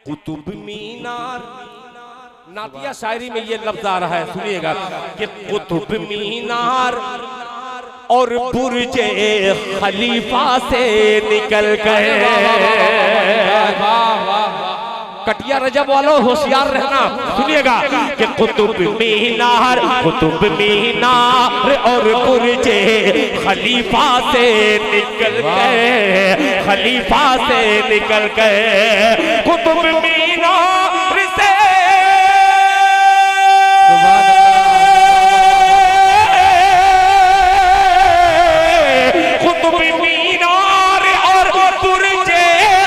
कुतुब मीनार। नातिया शायरी में ये लफ्ज आ रहा है, सुनिएगा कि कुतुब मीनार और बुर्जे खलीफा से निकल गए। कटिया रजब वालों होशियार रहना, सुनिएगा कि कुतुब मीनार और बुर्जे खलीफा से निकल गए, खलीफा से निकल गए। कुतुब मीनार से कुतुब मीनार और बुर्जे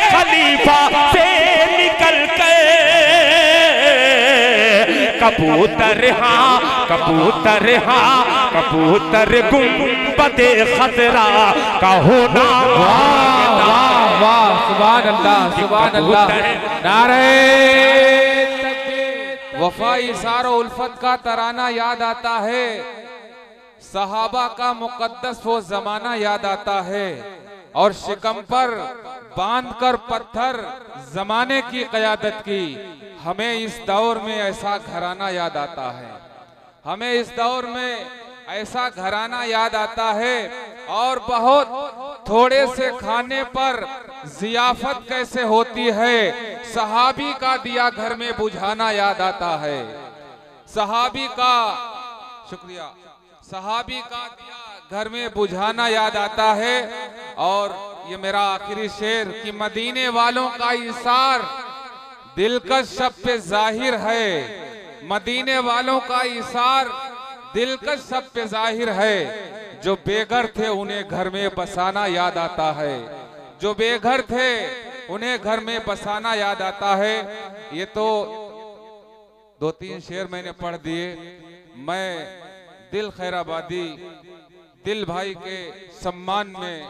खलीफा से निकल गए। कबूतर गुंबद खतरा का होना। वाह वाह, सुभान अल्लाह सुभान अल्लाह। नारे वफा इसार उल्फत का तराना याद आता है, सहाबा का मुकद्दस वो जमाना याद आता है, और शिकम पर बांधकर पत्थर जमाने की क़यादत की। हमें इस दौर में ऐसा घराना याद आता है, हमें इस दौर में ऐसा घराना याद आता है। और बहुत थोड़े से खाने पर जियाफत कैसे होती है, सहाबी का दिया घर में बुझाना याद आता है। सहाबी का शुक्रिया, सहाबी का दिया घर में बुझाना याद आता है। और ये मेरा आखिरी शेर कि मदीने वालों का इसार दिलकश सब पे जाहिर है, मदीने वालों का इसार दिलकश सब पे जाहिर है। जो बेघर थे उन्हें घर में बसाना याद आता है, जो बेघर थे उन्हें घर में बसाना याद आता है। ये तो दो तीन शेर मैंने पढ़ दिए। मैं दिल खैराबादी दिल भाई के सम्मान में,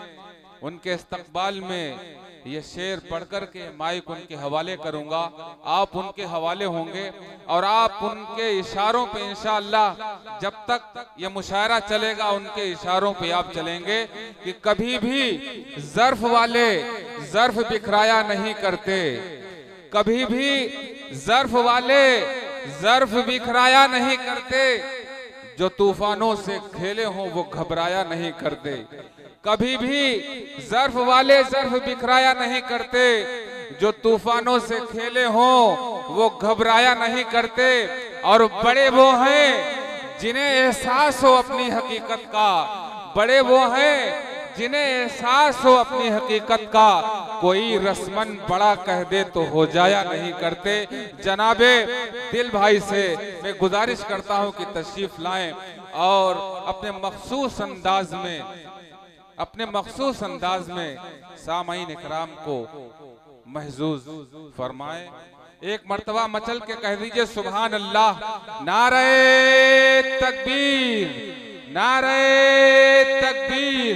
उनके इस्तकबाल में ये शेर पढ़कर के माइक उनके हवाले करूंगा। आप उनके हवाले होंगे और आप उनके इशारों पे इंशाअल्लाह, जब तक ये मुशायरा चलेगा उनके इशारों पे आप चलेंगे कि कभी भी ज़र्फ वाले ज़र्फ बिखराया नहीं करते, कभी भी ज़र्फ वाले ज़र्फ बिखराया नहीं करते। जो तूफानों से खेले हों वो घबराया नहीं करते, कभी भी ज़र्फ वाले ज़र्फ बिखराया नहीं करते। जो तूफानों से खेले हों वो घबराया नहीं करते। और बड़े वो हैं जिन्हें एहसास हो अपनी हकीकत का, बड़े वो हैं जिन्हें एहसास हो अपनी हकीकत का। कोई रस्मन बड़ा कह दे तो हो जाया नहीं करते। जनाबे दिल भाई से मैं गुजारिश करता हूं कि तशरीफ लाएं और अपने मखसूस अंदाज में, अपने मखसूस अंदाज में सामाईन इकराम को महजूज फरमाएं। एक मर्तबा मचल के कह दीजिए सुभान अल्लाह। नारे तकबीर, नारे तकबीर।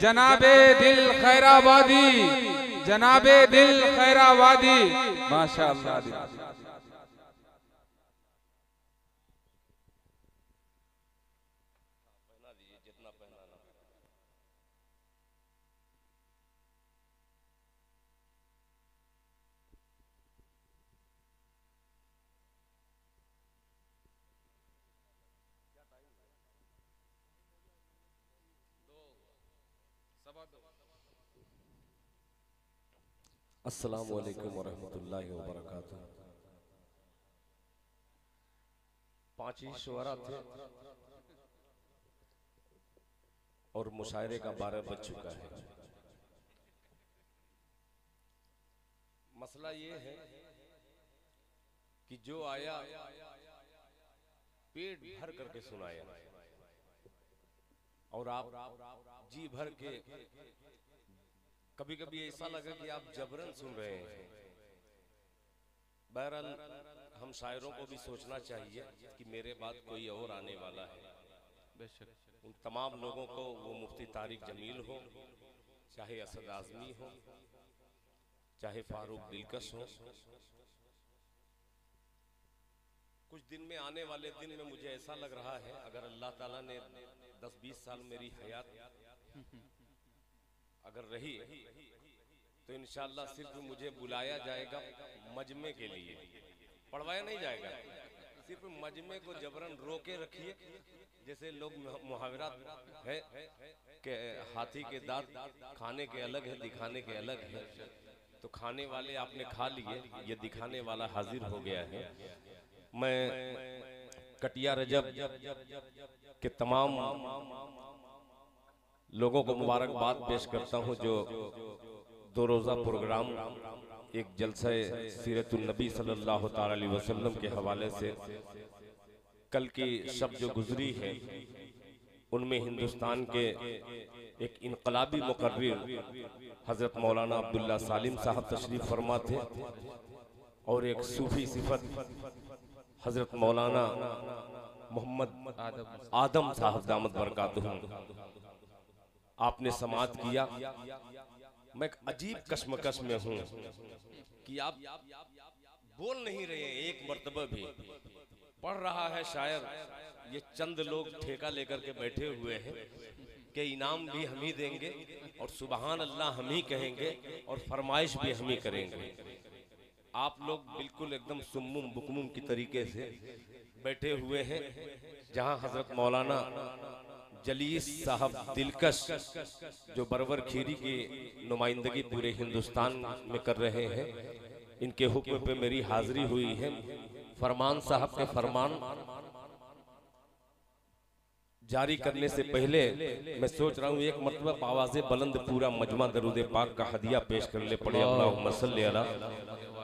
जनाबे दिल खैराबादी, जनाबे दिल खैराबादी, माशाअल्लाह। अस्सलामु अलैकुम वरहमतुल्लाहि वबरकातुहू। 5 ही शुअरा थे और मुशायरे का 12 बज चुका है। मसला ये है कि जो आया पेट भर करके सुनाया और आप जी भर के, कभी कभी ऐसा लगा कि आप जबरन सुन रहे हैं। बहरहाल हम शायरों को भी सोचना चाहिए कि मेरे बाद कोई और आने वाला है। बेशक उन तमाम लोगों को, वो मुफ्ती तारिक जमील हो, चाहे असद आजमी हो, चाहे फारूक दिलकश हो, कुछ दिन में, आने वाले दिन में मुझे ऐसा लग रहा है अगर अल्लाह ताला ने 10-20 साल मेरी हयात अगर रही तो इंशाअल्लाह सिर्फ मुझे बुलाया जाएगा मजमे के लिए, पढ़वाया नहीं जाएगा। सिर्फ मजमे को जबरन रोके रखिए, जैसे लोग मुहावरा है कि हाथी के दांत खाने के अलग है दिखाने के अलग है। तो खाने वाले आपने खा लिए, ये दिखाने वाला हाजिर हो गया है। मैं कटिया रजब के तमाम लोगों को मुबारकबाद पेश करता हूं जो 2 रोज़ा प्रोग्राम एक जलसा सीरतुन नबी सल्लल्लाहु ताला अलैहि वसल्लम के हवाले से कल की शब जो गुजरी है, उनमें हिंदुस्तान के एक इनकलाबी मुकर्रिर हजरत मौलाना अब्दुल्ला सालिम साहब तशरीफ फरमा थे और एक सूफी सिफत हजरत मौलाना मोहम्मद आदम साहब दामत बरकातुहू आपने समाअत किया। मैं एक अजीब कश्मकश में हूँ कि आप बोल नहीं रहे हैं, एक मर्तबा भी पढ़ रहा है शायर, ये चंद लोग ठेका लेकर के बैठे हुए हैं कि इनाम भी हम ही देंगे और सुबहान अल्लाह हम ही कहेंगे और फरमाइश भी हम ही करेंगे। आप लोग बिल्कुल एकदम सुम्मुम बुकमुम की तरीके से बैठे हुए हैं, जहां हजरत मौलाना जलीस साहब दिलकश जो बरवर खीरी की नुमाइंदगी पूरे हिंदुस्तान में कर रहे हैं, इनके हुक्म पे मेरी हाजिरी हुई है। फरमान साहब के फरमान जारी करने से पहले मैं सोच रहा हूँ एक मरतबा आवाज़े बुलंद पूरा मजमा दरूद पाक का हदिया पेश कर ले पड़े। अल्लाहुम्मा सल्ली अला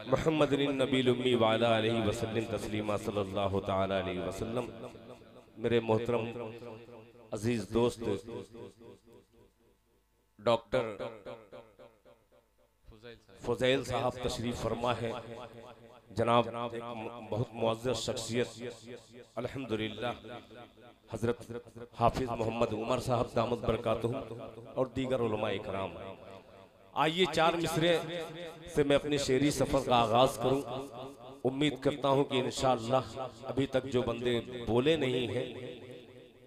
मुहम्मदिन नबील उम्मी व अला अलैहि वसल्लम तस्लीमा सल्लल्लाहु तआला अलैहि वसल्लम। मेरे मोहतरम अजीज दोस्त डॉक्टर फुज़ैल साहब तशरीफ फरमा है। जनाब एक बहुत मुअज़्ज़ज़ शख्सियत अल्हम्दुलिल्लाह हजरत हाफिज मोहम्मद उमर साहब दामत बरकातुहू और दीगर उलमा इकराम। आइए 4 मिसरे से मैं अपने शेरी सफर का आगाज करूं। उम्मीद करता हूं कि इंशाअल्लाह अभी तक जो बंदे बोले नहीं हैं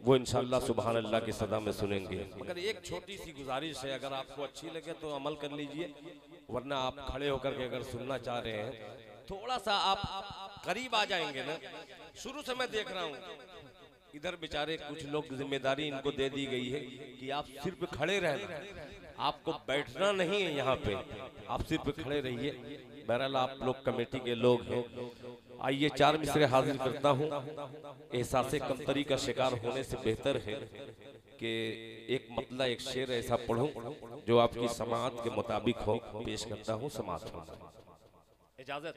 वो इंशाअल्लाह सुभान अल्लाह की सदा में सुनेंगे। मगर एक छोटी सी गुजारिश है, अगर आपको अच्छी लगे तो अमल कर लीजिए, वरना आप खड़े होकर के अगर सुनना चाह रहे हैं थोड़ा सा आप करीब आ जाएंगे ना। शुरू से मैं देख रहा हूँ इधर बेचारे कुछ लोग जिम्मेदारी इनको दे दी गई है कि आप सिर्फ खड़े रहना, आपको बैठना नहीं है यहाँ पे, आप सिर्फ खड़े रहिए। बहरहाल आप लोग कमेटी के लोग हैं। आइए 4 मिसरे हाजिर करता हूँ। एहसासे कमतरी का शिकार होने से बेहतर है कि एक मतला एक शेर ऐसा पढ़ूं जो आपकी समाअत के मुताबिक हो। पेश करता हूँ, समाअत होना इजाजत।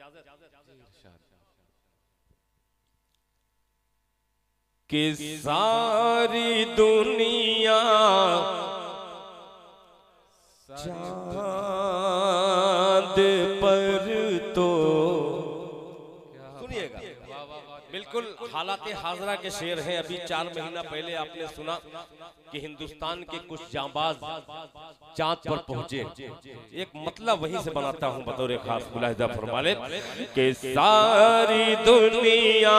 कि सारी दुनिया चांद पर तो सुनिएगा, बिल्कुल हालाते हाजरा के शेर हैं। अभी 4 महीना पहले आपने सुना कि हिंदुस्तान के कुछ जांबाज चांद पर पहुंचे। एक मतलब वहीं से बनाता हूं बतौर खास, मुलाहिजा फरमा ले कि सारी दुनिया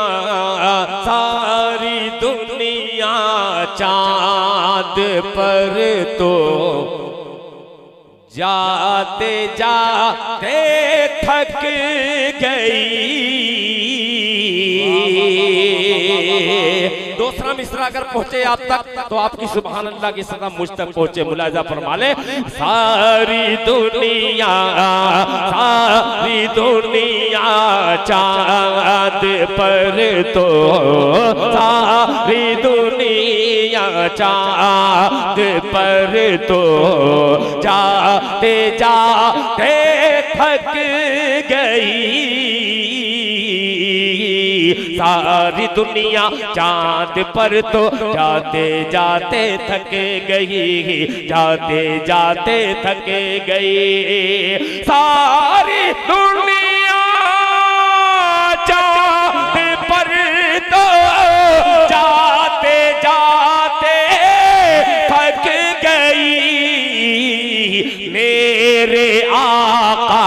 चांद पर तो जाते जाते थक गई। दूसरा मिसरा अगर पहुंचे आप तक तो आपकी सुभान अल्लाह की सदा मुझ तक पहुंचे। मुलाहिजा फरमा ले सारी दुनिया चांद पर तो सारी दुनिया चांद पर तो जाते जाते थक गई। सारी दुनिया चांद पर तो जाते जाते थक गई, जाते जाते थक गई। सारी दुनिया चांद पर तो जाते जाते थक गई। मेरे आका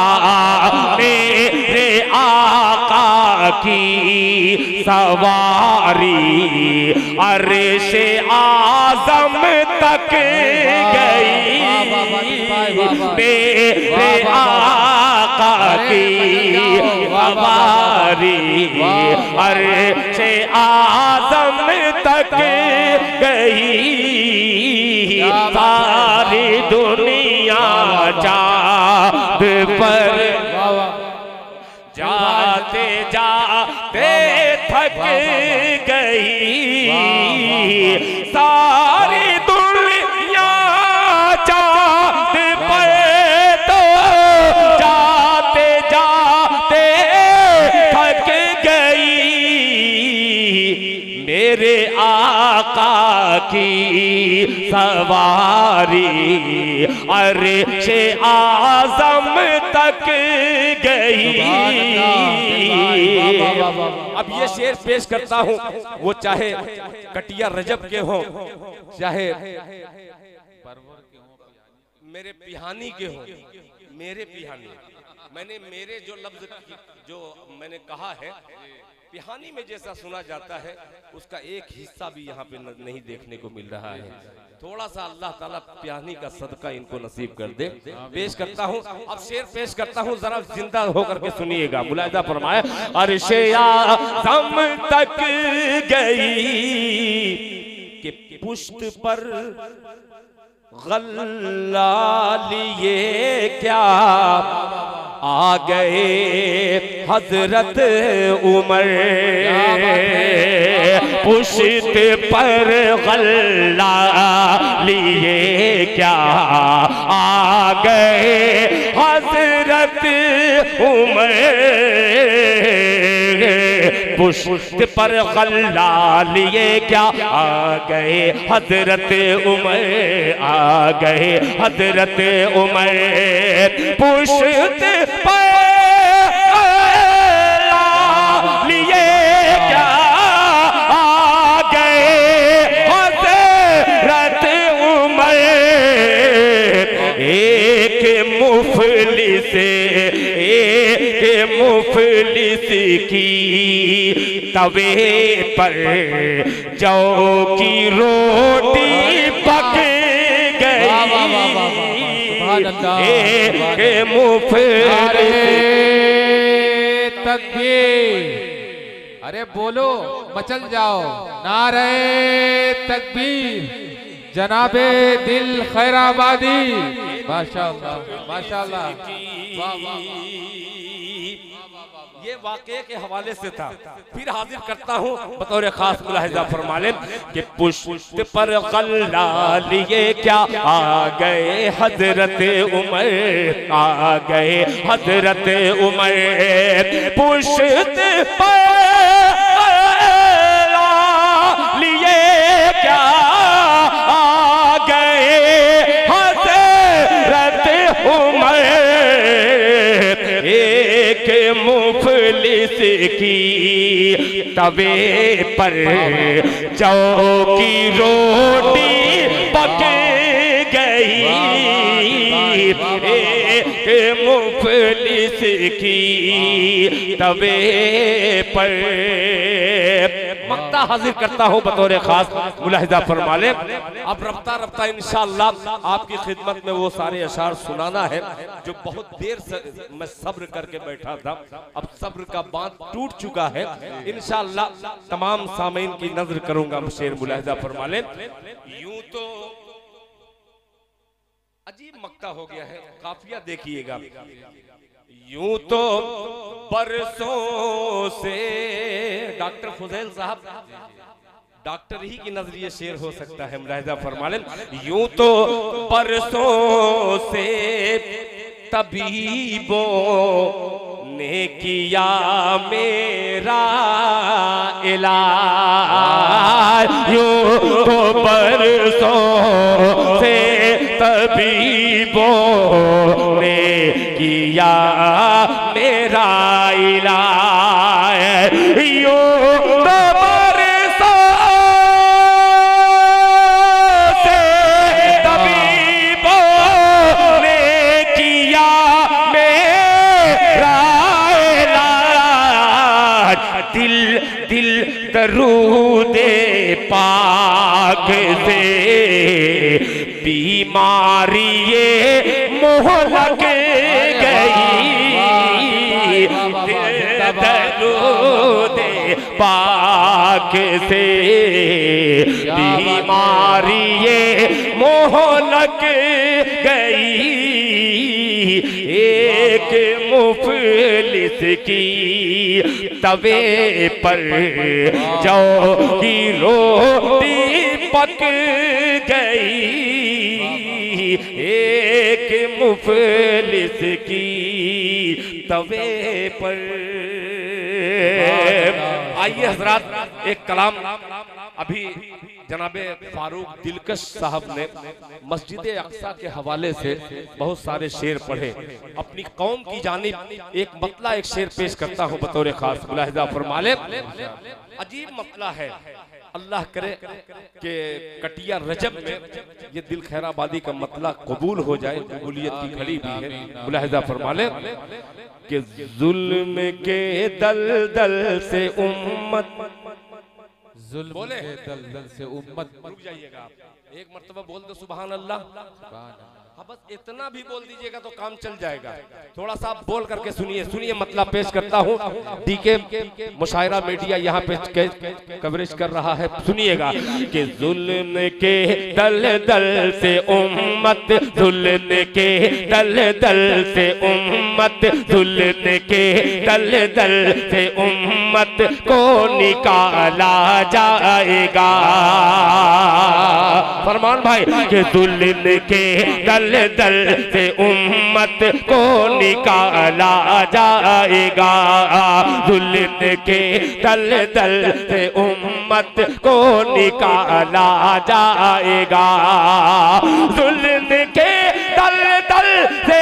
की सवारी अर्श आज़म तक गई। मेरे आका की सवारी अर्शे आज़म तक गई, सारी दुनिया चाँद पर जाते जाते थक गई, सारी दुनिया चाँद पर तो जाते जाते थक गई, मेरे आका की सवारी अर्शे आज़म तक गई। अब ये शेर पेश करता हूँ, वो चाहे कटिया रजब के हो, चाहे मेरे पिहानी के हो, मेरे पिहानी, मैंने मेरे जो लफ्ज जो मैंने कहा है पिहानी में जैसा सुना जाता है उसका एक हिस्सा भी यहाँ पे नहीं देखने को मिल रहा है। थोड़ा सा अल्लाह ताला पिहानी का सदका इनको नसीब कर दे। पेश करता हूँ, अब शेर पेश करता हूँ, जरा जिंदा होकर के सुनिएगा। मुलाहिजा फरमाए, अर्शे आज़म तक गई कि पुष्ट पर गल्ला लिए क्या आ गए हजरत उमर, पुष्ट पर गल्ला लिए क्या आ गए हजरत उमर, पुष्ट पर गल्ला लिए क्या आ गए हजरत उमर, आ गए हजरत उमर, पुष्ट पर गल्ला लिए क्या आ गए हजरत उमर, एक मुफलिस की तवे पर जौ की रोटी पक गई, एक मुफलिस तकबीर, अरे बोलो मचल जाओ, नारे तकबीर, जनाबे दिल खैराबादी, माशाअल्लाह माशाअल्लाह, वाह वाह। ये वाक़े के हवाले से था। फिर हाजिर करता हूँ बतौर खास मुलाहिजा फरमा लें कि पुष्ट पर गल्ला लिए क्या आ गए हजरत उमर, आ गए हजरत उमर, पुष्ट पर गल्ला लिए क्या आ गए हजरत उमर, एक मुफलिस की तवे पर जौ की रोटी पक गई, एक मुफलिस की तवे पर। मक्ता हाजिर करता हूँ बतौर खास मुलाहिजा फरमा लें। अब रफ्ता रफ्ता इंशाअल्लाह आपकी खिदमत में वो सारे अशार सुनाना है जो बहुत देर से मैं सब्र करके बैठा था। अब सब्र का बांध टूट चुका है। इंशाअल्लाह तमाम सामीन की नजर करूंगा। शेर मुलाहिजा फरमा लें। यूं तो अजीब मक्ता हो गया है, काफिया देखिएगा। यूं तो बरसों से, डॉक्टर फुजैल साहब, डॉक्टर ही की नजरिए शेर हो सकता है, मुलाहिजा फरमा लें। यूं तो बरसों से तबीबों ने किया मेरा इलाज, यूं तो बरसों से तबीबों ने किया मेरा इलाज, यूं तो बरसों से तबीबों ने किया मेरा इलाज, दिल दिल दरूदे पाक से बीमारी ये मोहलक गई दरूदे पाक से बीमारी ये मोहलक गई एक मुफलिस की तवे पर जौ की रोटी पक गई एक मुफलिस की तवे पर। आइए हजरात, एक कलाम अभी जनाबे फारूक दिलकश साहब ने मस्जिद अक्सा के हवाले से बहुत सारे शेर पढ़े। अपनी कौम की जानिब एक मतला एक शेर पेश करता हूँ बतौर खास, मुलाहिजा फरमाले। अजीब मतला है, अल्लाह करे कि कटिया रजब में ये दिल खैराबादी का मतला कबूल हो जाए, कबूलियत की घड़ी भी है। मुलाहिजा फरमाले कि जुल्म के दलदल से उम्मत, जुल्म के दलदल से उम्मत। रुक जाइएगा आप, एक मर्तबा बोल दो सुभान अल्लाह। हाँ बस इतना भी बोल दीजिएगा तो काम चल जाएगा। थोड़ा सा आप बोल करके सुनिए, सुनिए मतलब पेश करता हूँ। डीके मुशायरा मीडिया यहाँ पे कवरेज कर रहा है, सुनिएगा कि जुल्म के दलदल से उम्मत, जुल्म के दलदल से उम्मत, जुल्म के दलदल से उम्मत को निकाला जाएगा। फरमान भाई कि जुल्म के दलदल से उम्मत को निकाला जाएगा, जुल्म के दलदल से उम्मत को निकाला जाएगा, जुल्म के दलदल से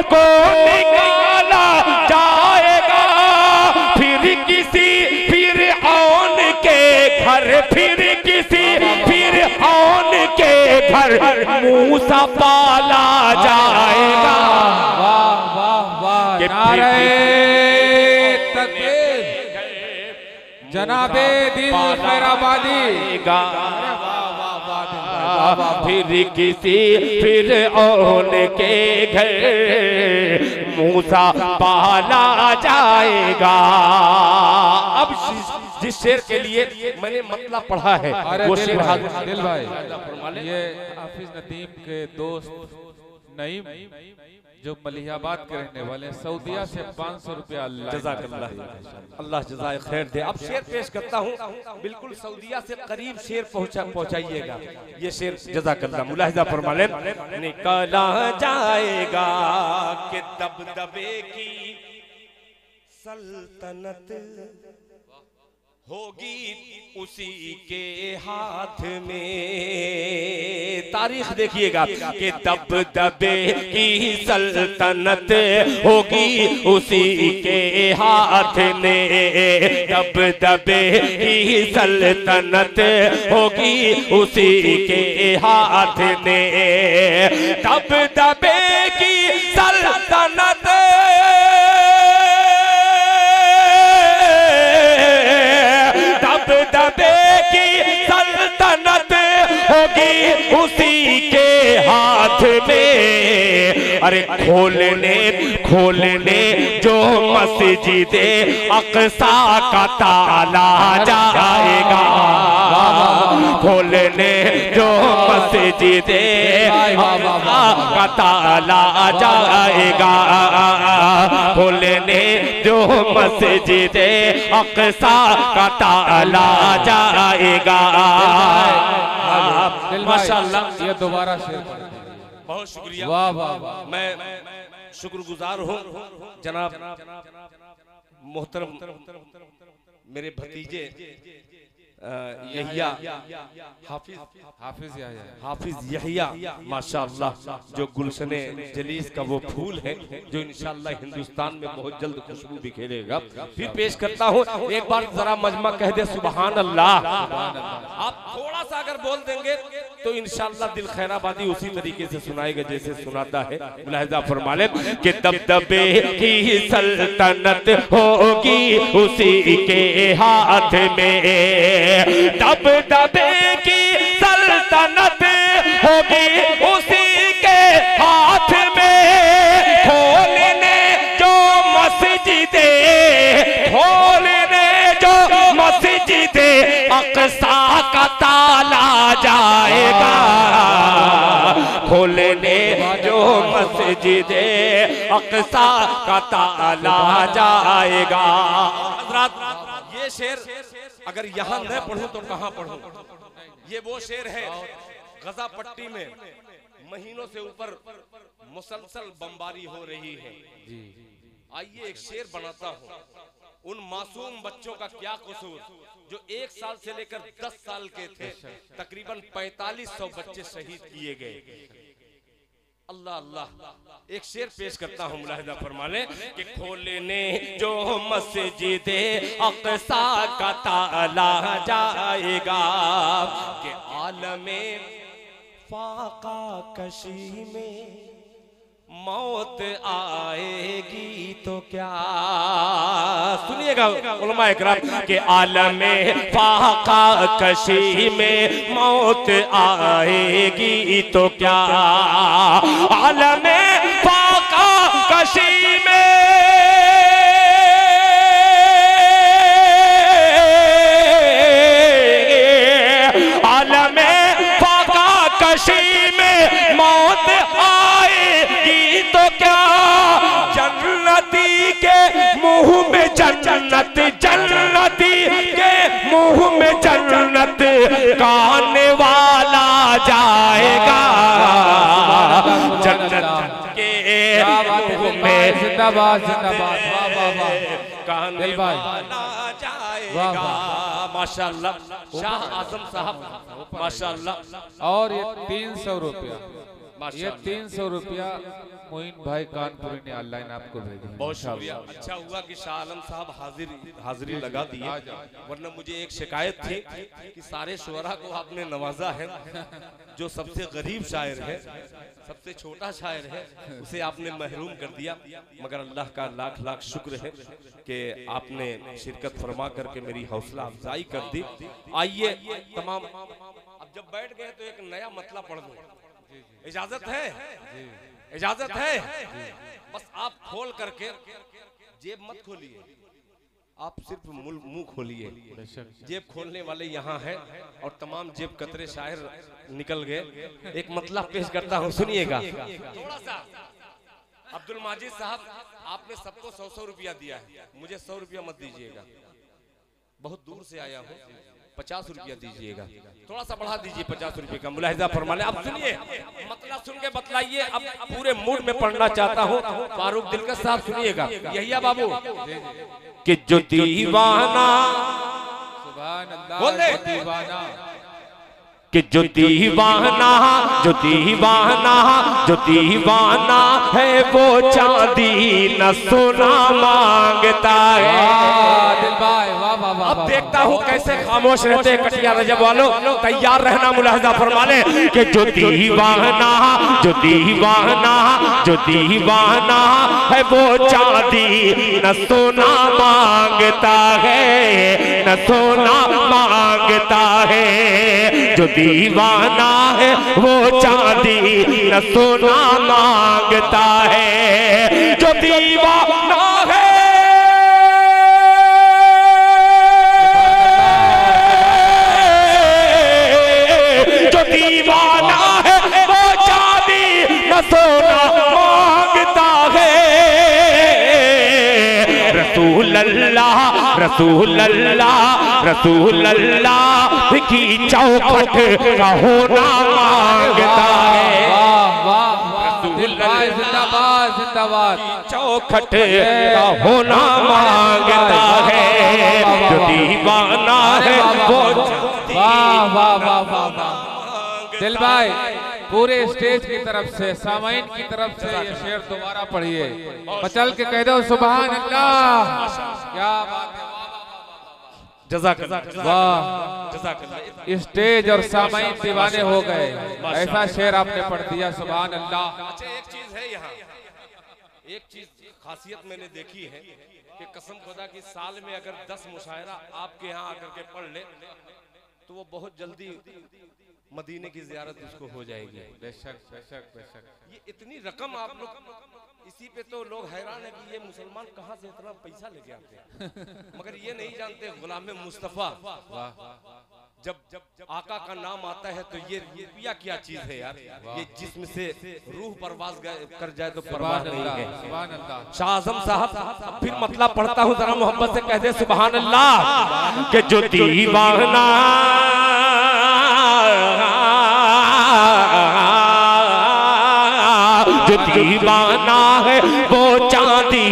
को निकाला जाएगा। फिर किसी फिरऔन के घर, फिर किसी फिरऔन के घर मूसा पाला जाएगा। वाह वाह वाह, नारे तकबीर जनाबे दिल खैराबादी। फिर किसी फिरऔन के घर मूसा पाला जाएगा। अब जिस शेर के लिए मैंने मतला पढ़ा है वो शेर दिल भाई, ये हाफिज नदीम के दोस्त नईम जो मलिहाबाद के रहने वाले हैं, सऊदिया से 500 रुपया अल्लाह जज़ाए खैर दे। अब शेर पेश करता हूँ, बिल्कुल सऊदिया से करीब शेर पहुँचाइएगा। ये शेर जज़ाकल्लाह, मुलाहिजा फरमाले। निकाला जाएगा कि दबदबे की सल्तनत होगी उसी के हाथ में। तारीख देखिएगा कि दबदबे की सल्तनत होगी उसी के हाथ में, दबदबे की सल्तनत होगी उसी के हाथ में, दबदबे की सल्तनत दबदबे की सल्तनत होगी उसी के हाथ में। अरे खोलने खोलने जो मस्जिद अक्सा का ताला जाएगा, खोलने जो मस्जिद अक्सा का ताला जाएगा, खोलने जो मस्जिद अक्सा का ताला जाएगा। माशाअल्लाह, ये दोबारा शेर बहुत शुक्रिया। वाह वाह वाह, मैं शुक्रगुजार हूँ जनाब मोहतरम मेरे भतीजे यहिया हाफिज यहिया माशाअल्लाह, जो गुलशने जलीस का वो फूल है जो इंशाअल्लाह हिंदुस्तान में बहुत जल्द खुशबू बिखेरेगा। फिर पेश करता हूँ, एक बार जरा मजमा कह दे सुभान अल्लाह। आप थोड़ा सा अगर बोल देंगे तो इंशाअल्लाह दिल खैराबादी उसी तरीके से सुनाएगा जैसे सुनाता है। मुलाहिजा फरमा ले कि दबदबे की सल्तनत होगी उसी के हाथ में, दबदबे की सल्तनत होगी उसी के हाथ में, खोलने जो मस्जिदे, खोलने जो मस्जिदे अक़सा का ताला जाएगा, खोलने जो मस्जिदे अक़सा का ताला जाएगा। ये शेर अगर यहाँ न पढ़ूं तो कहाँ पढ़ूं? ये वो शेर है, गजा पट्टी में महीनों से ऊपर मुसलसल बमबारी हो रही है। आइए एक शेर बनाता हूँ, उन मासूम बच्चों का क्या कसूर जो 1 साल से लेकर 10 साल के थे, तकरीबन 4500 बच्चे शहीद किए गए। अल्लाह अल्लाह, एक शेर पेश करता हूँ, मुलाहिजा फरमा ले कि खोलने जो मस्जिदे अक़सा का ताला जाएगा, कि आलमे फाका कशी में मौत आएगी तो क्या, सुनिएगा उलमा इकराम, के आलमे फाका कशी में मौत आएगी तो क्या, आलमे फाका कशी में आलमे फाका कशी में मौत आएगी तो क्या, जन्नती के मुंह में जन्नत, जन्नती के मुंह में जन्नत खाने वाला जाएगा, जन्नत के मुंह में जिंदाबाद जिंदाबाद, वाह वाह वाह, खाने वाला जाएगा। माशाअल्लाह शाह आजम साहब माशाअल्लाह। और ये 300 रुपया, ये 300 रुपया मोइन भाई कानपुरी ने ऑनलाइन आपको भेजा। बहुत शुक्रिया, अच्छा हुआ कि शाह आलम साहब हाजिरी लगा दिए, वरना मुझे एक शिकायत थी कि सारे शुअरा को आपने नवाजा है, जो सबसे गरीब शायर है, सबसे छोटा शायर है, उसे आपने महरूम कर दिया। मगर अल्लाह का लाख लाख शुक्र है कि आपने शिरकत फरमा करके मेरी हौसला अफजाई कर दी। आइए तमाम, अब जब बैठ गए तो एक नया मतलब पढ़ दूं, इजाजत है? इजाजत है? बस आप खोल करके, जेब मत खोलिए, आप सिर्फ मुंह खोलिए। जेब खोलने वाले यहाँ हैं और तमाम जेब कतरे शायर निकल गए। एक मतलब पेश करता हूँ, सुनिएगा थोड़ा सा। अब्दुल माजिद साहब, आपने सबको 100-100 रुपया दिया है, मुझे 100 रुपया मत दीजिएगा, बहुत दूर से आया हूँ, 50 रुपया दीजिएगा, थोड़ा सा बढ़ा दीजिए 50 रुपये का। मुलाहिजा फरमाने, अब सुनिए, मतलब सुन के बतलाइए। अब पूरे मूड में पढ़ना चाहता हूँ। फारूक दिलकश साहब सुनिएगा, यहिया बाबू, कि जो दीवाना, सुभान अल्लाह, बोल दे, दीवाना, कि जो दीवाना, जो दीवाना, जो दीवाना है वो चांदी न सोना मांगता है। अब देखता हूँ कैसे खामोश रहते कटिया रजब वालों, तैयार रहना। मुलाहिजा फरमा ले कि जो दीवाना, जो दीवाना, जो दीवाना है वो चांदी न सोना मांगता है, न सोना मांगता है। जो दीवाना है वो चांदी न सोना मांगता है, जो दीवाना है, जो दीवाना है वो चांदी न सोना मांगता है। रसूल अल्लाह, रसूल अल्लाह, रसूल अल्लाह की चौखट का होना मांगता है। जिंदाबाद जिंदाबाद। जिंदाबाद। चौखट का होना मांगता है, जो दीवाना है वो वाह वाह वाह वाह वाह। दिल भाई पूरे स्टेज की तरफ से, सामाइन की तरफ से ये शेर दोबारा पढ़िए, मचल के कह दो सुभान अल्लाह। क्या बात है, जज़ाकल्लाह वाह। स्टेज और सामाइन दीवाने हो गए, ऐसा शेर आपने पढ़ दिया, सुभान अल्लाह। अच्छा एक चीज है यहाँ, एक चीज खासियत मैंने देखी है कि कसम खुदा की साल में अगर 10 मुशायरा आपके यहाँ आकर के पढ़ ले तो वो बहुत जल्दी मदीने की जियारत उसको हो जाएगी। बेशक बेशक बेशक। ये इतनी रकम आप लोग, इसी पे तो लोग हैरान है कि ये मुसलमान कहाँ से इतना पैसा लेके आते हैं, मगर ये नहीं जानते गुलाम मुस्तफा जब जब आका का नाम आता है तो ये रुपया क्या चीज है यार, ये जिस्म से रूह परवाज कर जाए तो परवाज नहीं है। शाह आजम साहब फिर मतलब पढ़ता हूँ, जरा मोहब्बत से कह दे सुभान अल्लाह। कि जो दीवाना जो दीवाना है वो चांदी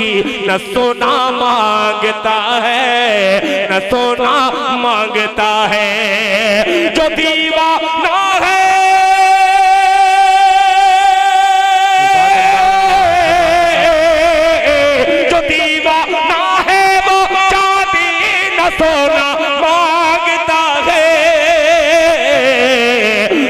न सोना मांगता है, न सोना मांगता है। जो दीवाना है, जो दीवाना है वो चांदी न सोना मांगता है।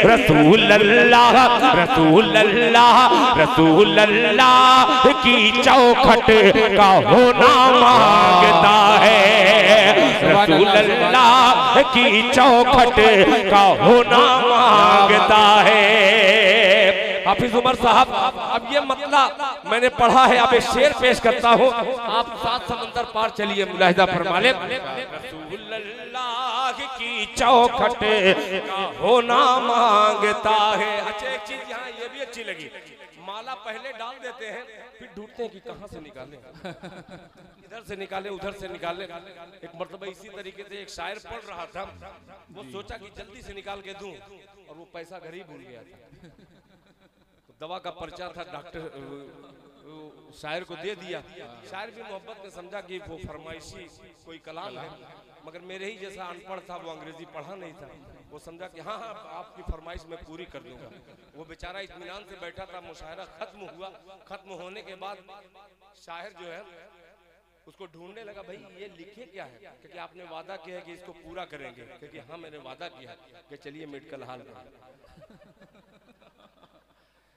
रसूल अल्लाह रसूल अल्लाह रसूल अल्लाह की चौखट का होना मांगता है। रसूल अल्लाह की चौखट का होना मांगता है। हाफिज उमर साहब, अब ये मतलब मैंने पढ़ा है, अब एक शेर पेश करता हूँ, आप 7 समंदर पार चलिए, मुलाहिजा फरमा ले। रसूल अल्लाह की चौखट का होना मांगता है। अच्छा एक चीज यहाँ ये भी अच्छी लगी, माला पहले डाल देते हैं फिर ढूंढते हैं कि कहाँ से निकालें, इधर से निकाले उधर से निकाले। एक मर्तबा इसी तरीके से एक शायर पढ़ रहा था, वो सोचा कि जल्दी से निकाल के दूं और वो पैसा घर ही भूल गया था। तो दवा का पर्चा था, डॉक्टर शायर को दे दिया। शायर भी मोहब्बत में समझा कि वो फरमाइशी कोई कलाम है, मगर मेरे ही जैसा अनपढ़ था, वो अंग्रेजी पढ़ा नहीं था, वो समझा कि हाँ हाँ आपकी फरमाइश मैं पूरी कर दूंगा। वो बेचारा इत्मीनान से बैठा था, मुशायरा खत्म हुआ, खत्म होने के बाद शायर जो है उसको ढूंढने लगा, भाई ये लिखे क्या है, क्योंकि आपने वादा किया है कि इसको पूरा करेंगे, क्योंकि हाँ मैंने वादा किया कि चलिए मेडिकल हाल में।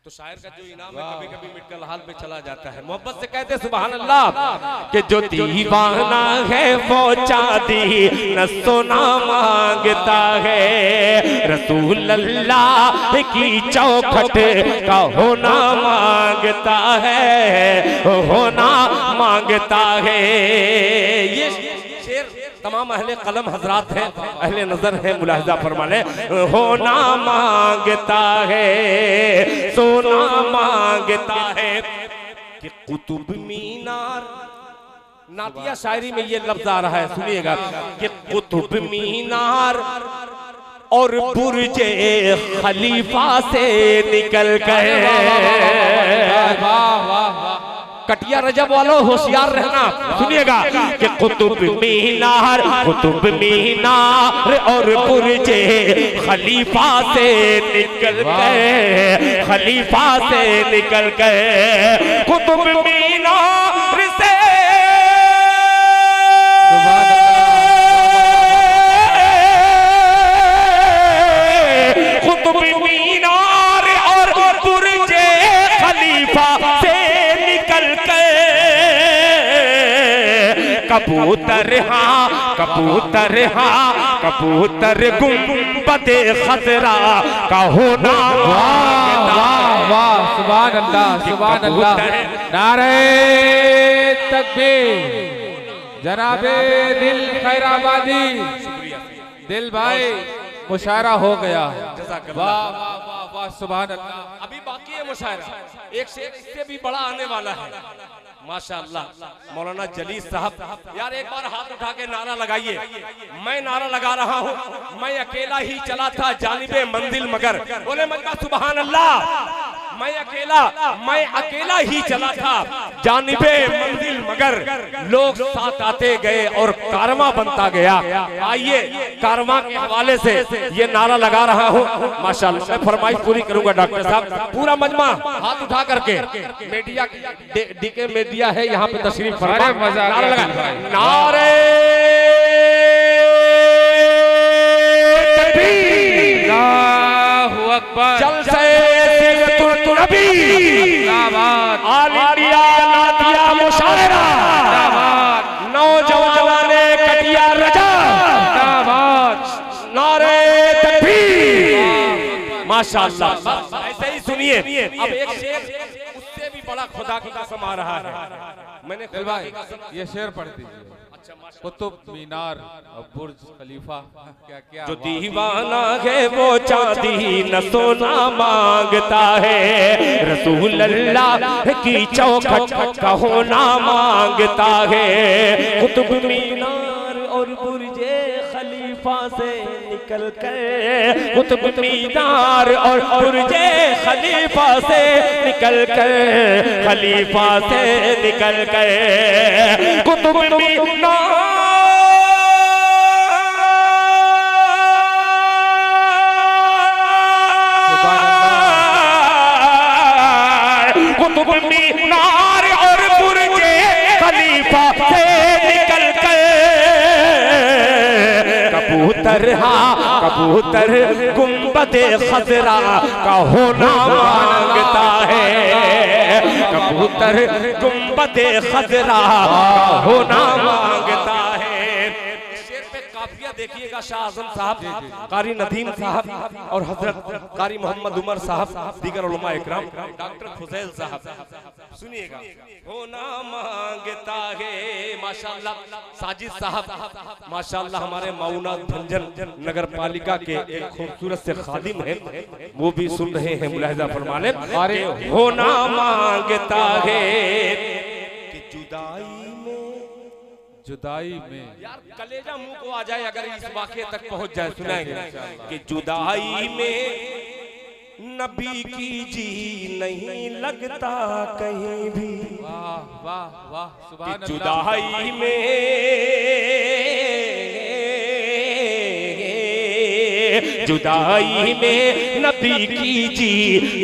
तो शायर का जो इनाम है कभी कभी मेडिकल हाल में चला जाता है। मोहब्बत से कहते सुभान अल्लाह। कि जो दीवाना है वो चांदी न सोना मांगता है। रसूल अल्लाह की चौखट का होना मांगता है, होना मांगता है। ये शेर तमाम अहले कलम हजरात हैं, अहले नजर है, मुलाहिजा फरमा ले। होना मांगता है, सोना मांगता है। कि कुतुब मीनार, नातिया शायरी में ये लफ्ज आ रहा है, सुनिएगा। कि कुतुब मीनार और बुर्जे खलीफा से निकल गए। कटिया रजब वालों होशियार रहना, सुनिएगा। कि कुतुब मीनार और बुर्जे खलीफा से निकल गए, खलीफा से निकल गए। कुतुब मीनार से कुतुब मीनार और बुर्जे खलीफा से कबूतर गुंबदे खतरा का होना। वाह वाह, सुभान अल्लाह सुभान अल्लाह। नारे तकबीर। जनाबे दिल खैराबादी, दिल भाई मुशायरा हो गया। वाह वाह वाह वाह, सुभान अल्लाह। अभी बाकी है मुशायरा, एक शेर इससे भी बड़ा आने वाला है माशाअल्लाह। मौलाना जलीस साहब, यार एक बार हाथ उठा के नारा लगाइए। मैं नारा लगा रहा हूँ, मैं अकेला ही चला था जानिबे मंजिल मगर, बोले मजमा सुभान अल्लाह। मैं अकेला ही चला था जानिबे मंजिल, मगर लोग साथ आते गए और कारवां बनता गया। आइए कारवां के हवाले से ये नारा लगा रहा हूँ माशाल्लाह। मैं फरमाइश पूरी करूंगा डॉक्टर साहब, पूरा मजमा हाथ उठा करके, मीडिया डीके मीडिया है यहाँ पे तशरीफ फरमा, नारा लगा, नारे चल से नौजवाने कटिया रजा, नारे तकबीर, माशाअल्लाह। ऐसे ही सुनिए। अब एक शेर उससे भी बड़ा खुदा की कसम आ रहा है। मैंने खुदा की कसम, ये शेर पढ़ दीजिए। कुतुब मीनार और बुर्ज खलीफा, क्या क्या जो दीवाना है वो चांदी न सोना मांगता है, रसूल अल्लाह की चौखट का होना मांगता है। कुतुब मीनार और बुर्जे खलीफा से निकल कर, कुतुब मीनार और बुर्जे खलीफा से निकल कर, खलीफा से निकल कर, कुतुब मीनार कुतुब मीनार और बुर्जे खलीफा से निकल कर, कबूतर कबूतर गुंबदे खजरा का होना मांगता है, कबूतर गुंबदे खजरा का होना मांगता है। शेर पे काफिया देखिएगा शाह आजम साहब, कारी नदीम साहब और हजरत कारी मोहम्मद उमर साहब, दीगर उलमा इकराम, डॉक्टर फुजैल साहब, सुनिएगा। होना मांगता है माशाअल्लाह। साजिद साहब माशाअल्लाह हमारे मऊना भंजन नगर पालिका के एक खूबसूरत से खादिम हैं, वो भी सुन रहे हैं, मुलाहिजा फरमा लें। होना मांगता है कि जुदाई में यार कलेजा मुंह को आ जाए अगर इस वाक़े तक पहुंच जाए, सुनाएंगे कि जुदाई में नबी की जी नहीं लगता कहीं भी। वाह वाह वाह, सुभान अल्लाह। जुदाई में जुदाई में नबी की जी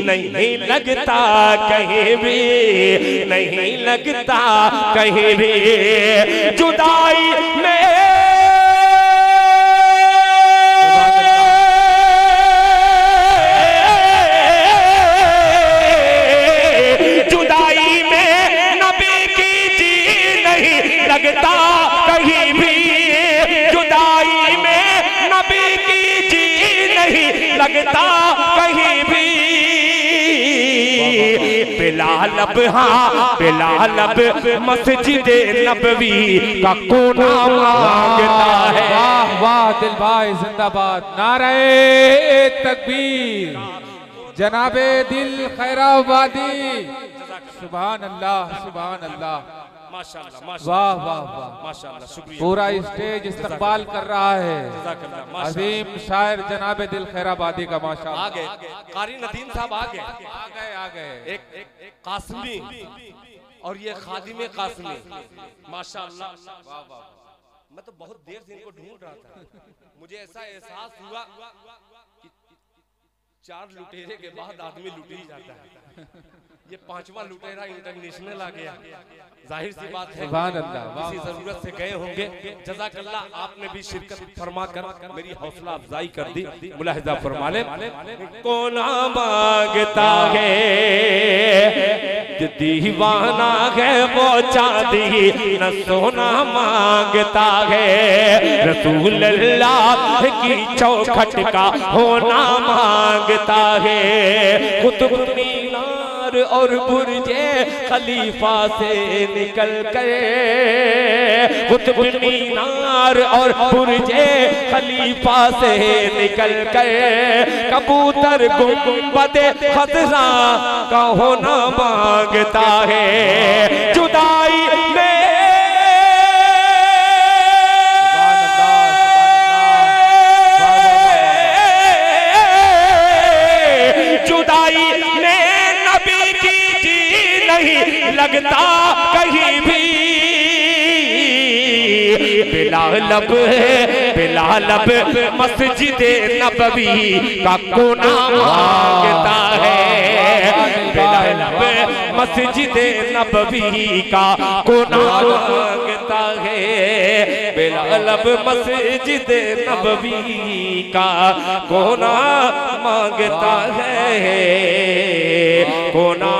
नहीं लगता कहीं भी, नहीं लगता कहीं भी। जुदाई में जुदाई में नबी की जी नहीं लगता कहीं भी, जुदाई में नबी की जी नहीं लगता कहीं भी। बिलाल अब मस्जिद नबवी का कोना मांगता है। वाह वाह दिल भाई जिंदाबाद, नारे तकबीर, जनाबे दिल खैराबादी, सुभान अल्लाह सुभान अल्लाह, माशाअल्लाह वाह वाह वाह, माशाअल्लाह, शुक्रिया। पूरा स्टेज इस्तकबाल कर रहा है अजीम शायर जनाबे दिल खैराबादी का। माशाअल्लाह आ गए कारी नदीम साहब, आ गए आ गए। एक कासमी और ये खादिम कासमी, माशाअल्लाह। मैं तो बहुत देर से इनको ढूंढ रहा था, मुझे ऐसा एहसास हुआ कि 4 लुटेरे के बाद आदमी लुट ही जाता है। ये 5वां लुटेरा इंटरनेशनल आ गया, जाहिर सी बात है किसी जरूरत से गए होंगे। जज़ाकल्लाह, आपने भी शिरकत फरमा कर मेरी हौसला अफजाई कर दी, मुलाहिजा फरमा ले। कोना मांगता है दीवाना है वो चांदी न सोना मांगता है, रसूल अल्लाह की चौखट का होना मांगता है। कुतुब मीनार और बुर्जे खलीफा से निकल कर, कुतुब मीनार और बुर्जे खलीफा से निकल कर, कबूतर गुंबदे खजरा का होना मांगता है। जुदाई में जुदाई में बिलालब मस्जिद नबवी का कोना मांगता है, बिलालब मस्जिद नबवी का कोना मांगता है, बिलालब मस्जिद नबवी का कोना मांगता है, कोना